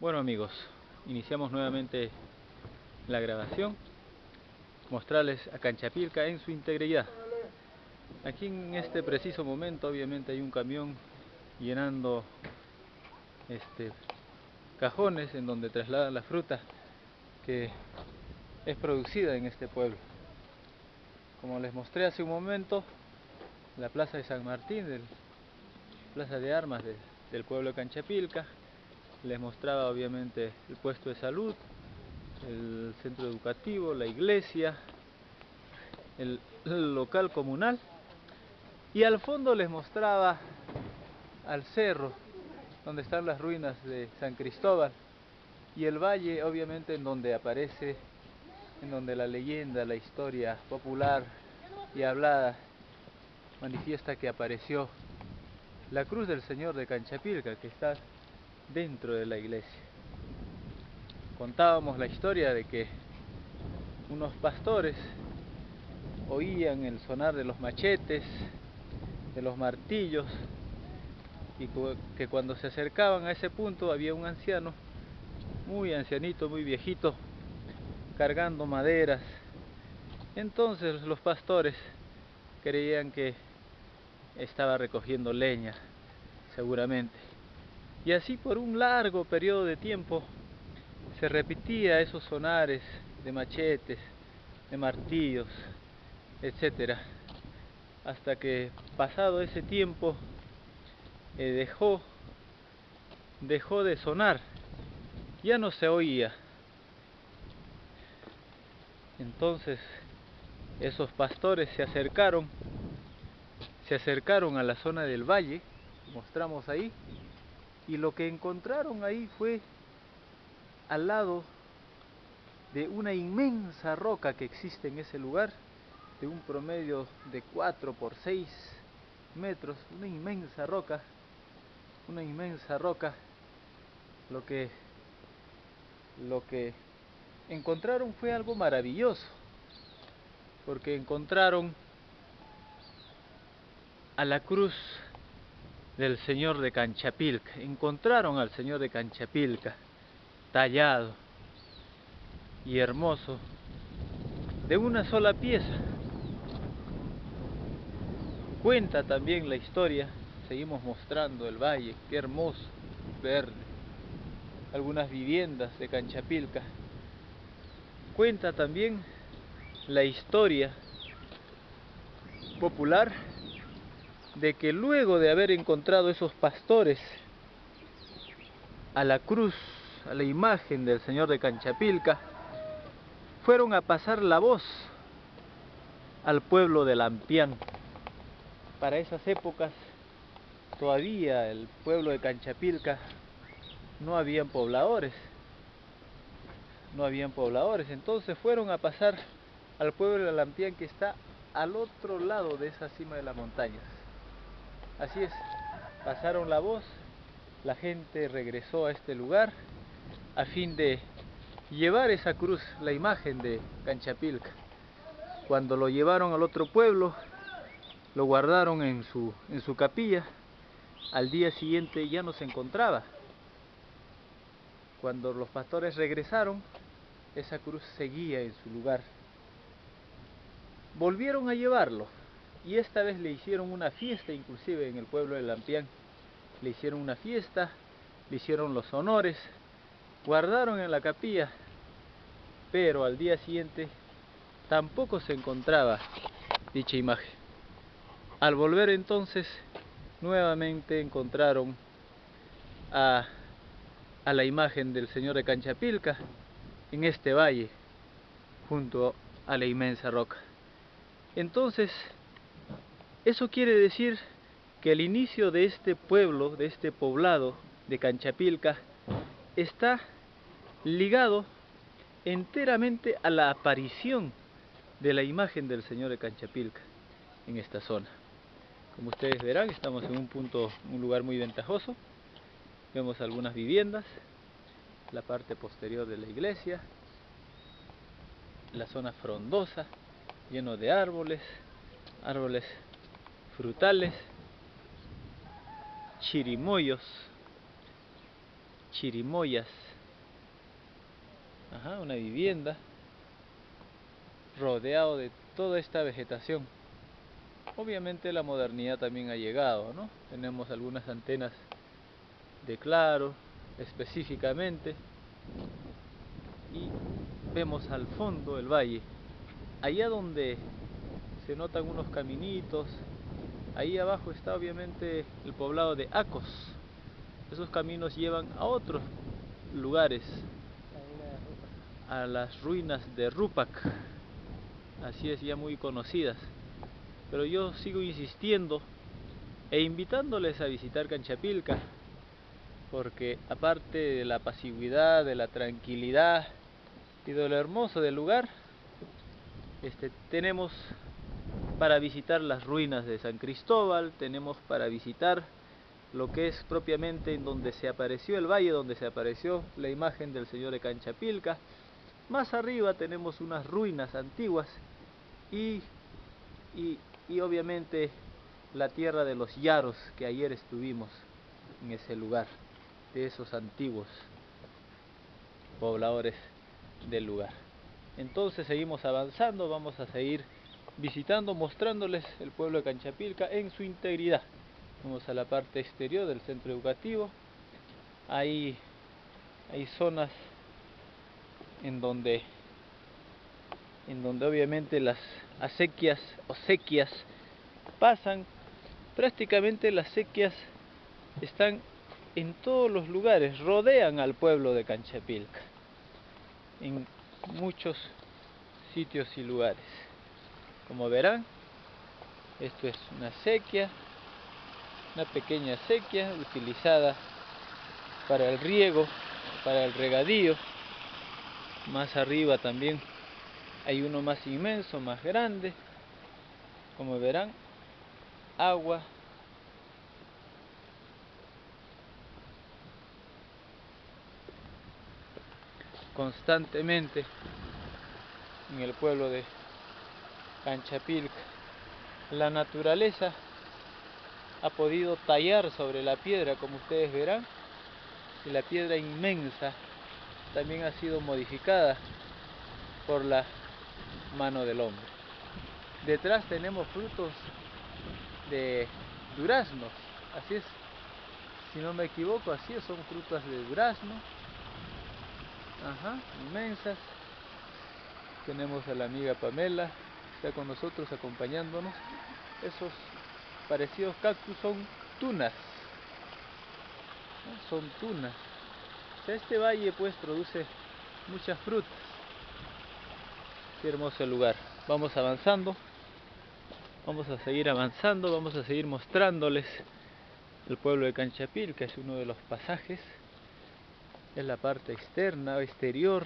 Bueno amigos, iniciamos nuevamente la grabación, mostrarles a Canchapilca en su integridad. Aquí en este preciso momento obviamente hay un camión llenando cajones en donde trasladan la fruta que es producida en este pueblo. Como les mostré hace un momento, la plaza de San Martín, plaza de armas del pueblo de Canchapilca. Les mostraba obviamente el puesto de salud, el centro educativo, la iglesia, el local comunal, y al fondo les mostraba al cerro donde están las ruinas de San Cristóbal y el valle obviamente en donde aparece, en donde la leyenda, la historia popular y hablada manifiesta que apareció la cruz del Señor de Canchapilca, que está dentro de la iglesia. Contábamos la historia de que unos pastores oían el sonar de los machetes, de los martillos, y que cuando se acercaban a ese punto había un anciano, muy ancianito, muy viejito, cargando maderas. Entonces los pastores creían que estaba recogiendo leña, seguramente. Y así por un largo periodo de tiempo se repetía esos sonares de machetes, de martillos, etcétera, hasta que pasado ese tiempo dejó de sonar, ya no se oía. Entonces esos pastores se acercaron a la zona del valle, mostramos ahí, y lo que encontraron ahí fue al lado de una inmensa roca que existe en ese lugar, de un promedio de 4 por 6 metros, una inmensa roca. Lo que encontraron fue algo maravilloso, porque encontraron a la cruz del Señor de Canchapilca, encontraron al Señor de Canchapilca, tallado y hermoso, de una sola pieza. Cuenta también la historia, seguimos mostrando el valle, qué hermoso, verde, algunas viviendas de Canchapilca. Cuenta también la historia popular de que luego de haber encontrado esos pastores a la cruz, a la imagen del Señor de Canchapilca, fueron a pasar la voz al pueblo de Lampián. Para esas épocas todavía el pueblo de Canchapilca no habían pobladores, entonces fueron a pasar al pueblo de Lampián, que está al otro lado de esa cima de las montañas. Así es, pasaron la voz, la gente regresó a este lugar a fin de llevar esa cruz, la imagen de Canchapilca. Cuando lo llevaron al otro pueblo, lo guardaron en su capilla. Al día siguiente ya no se encontraba. Cuando los pastores regresaron, esa cruz seguía en su lugar. Volvieron a llevarlo y esta vez le hicieron una fiesta, inclusive en el pueblo de Lampián. Le hicieron una fiesta, le hicieron los honores, guardaron en la capilla, pero al día siguiente tampoco se encontraba dicha imagen. Al volver entonces, nuevamente encontraron a la imagen del Señor de Canchapilca en este valle, junto a la inmensa roca. Entonces, eso quiere decir que el inicio de este pueblo, de este poblado de Canchapilca, está ligado enteramente a la aparición de la imagen del Señor de Canchapilca en esta zona. Como ustedes verán, estamos en un lugar muy ventajoso. Vemos algunas viviendas, la parte posterior de la iglesia, la zona frondosa, lleno de árboles frutales, chirimoyas, una vivienda rodeado de toda esta vegetación. Obviamente la modernidad también ha llegado, ¿no? Tenemos algunas antenas de claro específicamente y vemos al fondo el valle, allá donde se notan unos caminitos. Ahí abajo está obviamente el poblado de Acos. Esos caminos llevan a otros lugares, a las ruinas de Rupac, así es, ya muy conocidas. Pero yo sigo insistiendo e invitándoles a visitar Canchapilca, porque aparte de la pasividad, de la tranquilidad y de lo hermoso del lugar, tenemos para visitar las ruinas de San Cristóbal, tenemos para visitar lo que es propiamente en donde se apareció el valle, donde se apareció la imagen del Señor de Canchapilca. Más arriba tenemos unas ruinas antiguas y obviamente la tierra de los Yaros, que ayer estuvimos en ese lugar, de esos antiguos pobladores del lugar. Entonces seguimos avanzando, vamos a seguir visitando, mostrándoles el pueblo de Canchapilca en su integridad. Vamos a la parte exterior del centro educativo. Hay zonas en donde obviamente las acequias o sequias pasan. Prácticamente las sequias están en todos los lugares, rodean al pueblo de Canchapilca, en muchos sitios y lugares. Como verán, esto es una sequía, una pequeña sequía utilizada para el riego, para el regadío. Más arriba también hay uno más inmenso, más grande. Como verán, agua constantemente en el pueblo de Canchapilca. La naturaleza ha podido tallar sobre la piedra, como ustedes verán, y la piedra inmensa también ha sido modificada por la mano del hombre. Detrás tenemos frutos de duraznos, así es, si no me equivoco, así es, son frutas de durazno, inmensas. Tenemos a la amiga Pamela, está con nosotros acompañándonos. Esos parecidos cactus son tunas, ¿no? Son tunas. O sea, este valle pues produce muchas frutas. Qué hermoso lugar. Vamos avanzando, vamos a seguir avanzando, vamos a seguir mostrándoles el pueblo de Canchapilca. Es uno de los pasajes, es la parte externa, exterior,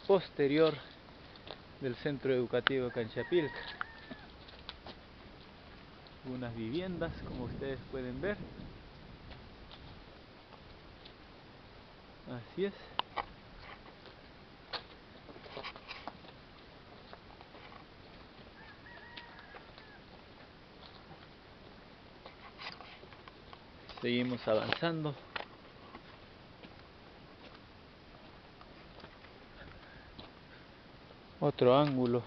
posterior del centro educativo de Canchapilca. Unas viviendas, como ustedes pueden ver. Así es. Seguimos avanzando. Otro ángulo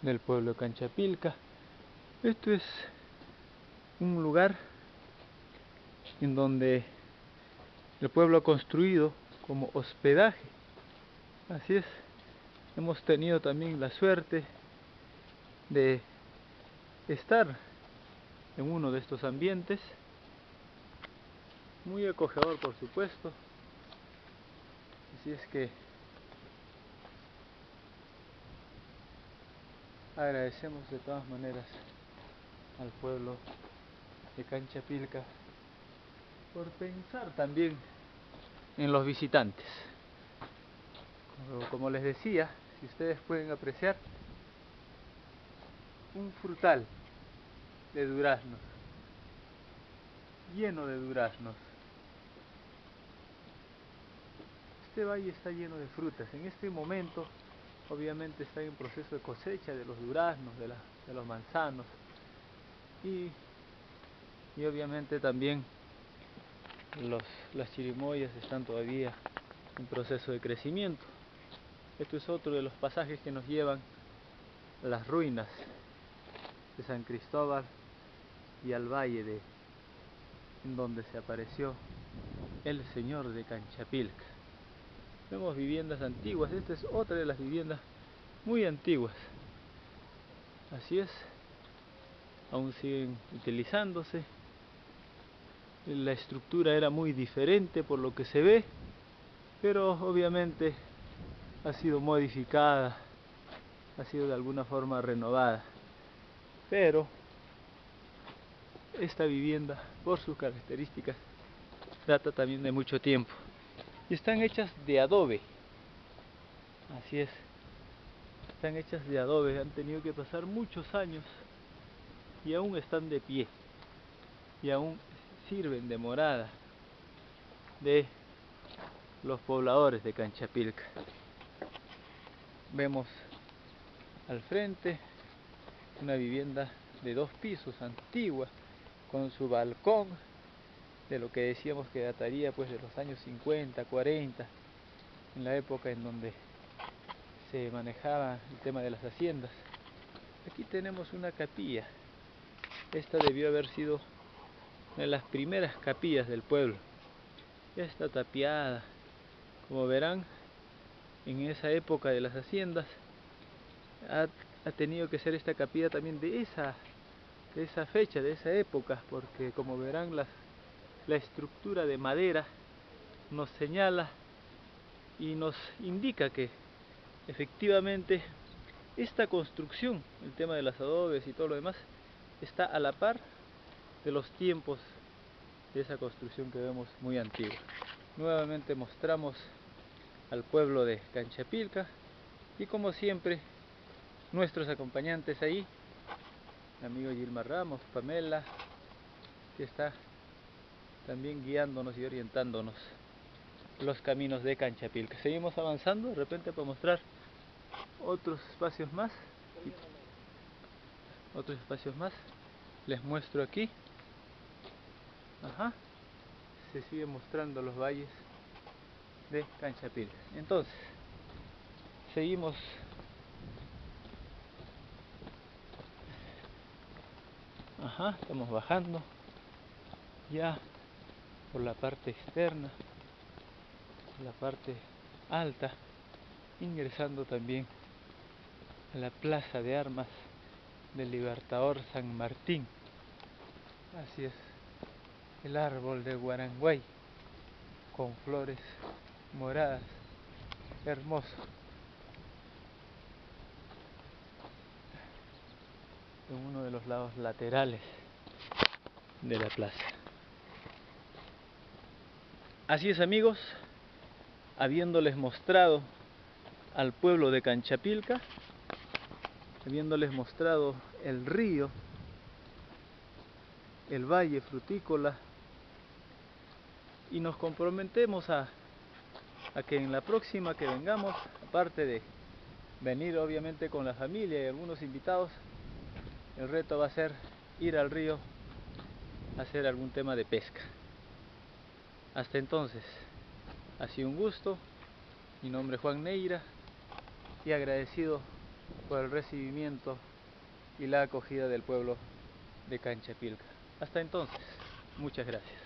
del pueblo de Canchapilca. Esto es un lugar en donde el pueblo ha construido como hospedaje. Así es. Hemos tenido también la suerte de estar en uno de estos ambientes, muy acogedor por supuesto. Así es que agradecemos de todas maneras al pueblo de Canchapilca por pensar también en los visitantes. Como les decía, si ustedes pueden apreciar, un frutal de duraznos, lleno de duraznos. Este valle está lleno de frutas. En este momento obviamente está en proceso de cosecha de los duraznos, de los manzanos y obviamente también las chirimoyas están todavía en proceso de crecimiento. Esto es otro de los pasajes que nos llevan a las ruinas de San Cristóbal y al valle en donde se apareció el Señor de Canchapilca. Vemos viviendas antiguas. Esta es otra de las viviendas muy antiguas. Así es, aún siguen utilizándose. La estructura era muy diferente por lo que se ve, pero obviamente ha sido modificada, ha sido de alguna forma renovada. Pero esta vivienda, por sus características, data también de mucho tiempo. Y están hechas de adobe. Así es, están hechas de adobe, han tenido que pasar muchos años y aún están de pie. Y aún sirven de morada de los pobladores de Canchapilca. Vemos al frente una vivienda de 2 pisos antigua con su balcón, de lo que decíamos que dataría pues de los años 50, 40, en la época en donde se manejaba el tema de las haciendas. Aquí tenemos una capilla. Esta debió haber sido una de las primeras capillas del pueblo. Ya está tapiada. Como verán, en esa época de las haciendas ha tenido que ser esta capilla también de esa fecha, de esa época, porque como verán la estructura de madera nos señala y nos indica que efectivamente esta construcción, el tema de las adobes y todo lo demás, está a la par de los tiempos de esa construcción que vemos muy antigua. Nuevamente mostramos al pueblo de Canchapilca y como siempre nuestros acompañantes ahí, mi amigo Gilmar Ramos, Pamela, que está también guiándonos y orientándonos los caminos de Canchapilca. Seguimos avanzando, de repente para mostrar otros espacios más. Otros espacios más. Les muestro aquí. Ajá. Se sigue mostrando los valles de Canchapilca. Entonces, seguimos. Ajá, estamos bajando ya por la parte externa, por la parte alta, ingresando también a la plaza de armas del Libertador San Martín. Así es, el árbol de Guaranguay con flores moradas, hermoso. En uno de los lados laterales de la plaza. Así es, amigos, habiéndoles mostrado al pueblo de Canchapilca, habiéndoles mostrado el río, el valle frutícola, y nos comprometemos a que en la próxima que vengamos, aparte de venir obviamente con la familia y algunos invitados, el reto va a ser ir al río a hacer algún tema de pesca. Hasta entonces, ha sido un gusto. Mi nombre es Juan Neira y agradecido por el recibimiento y la acogida del pueblo de Canchapilca. Hasta entonces, muchas gracias.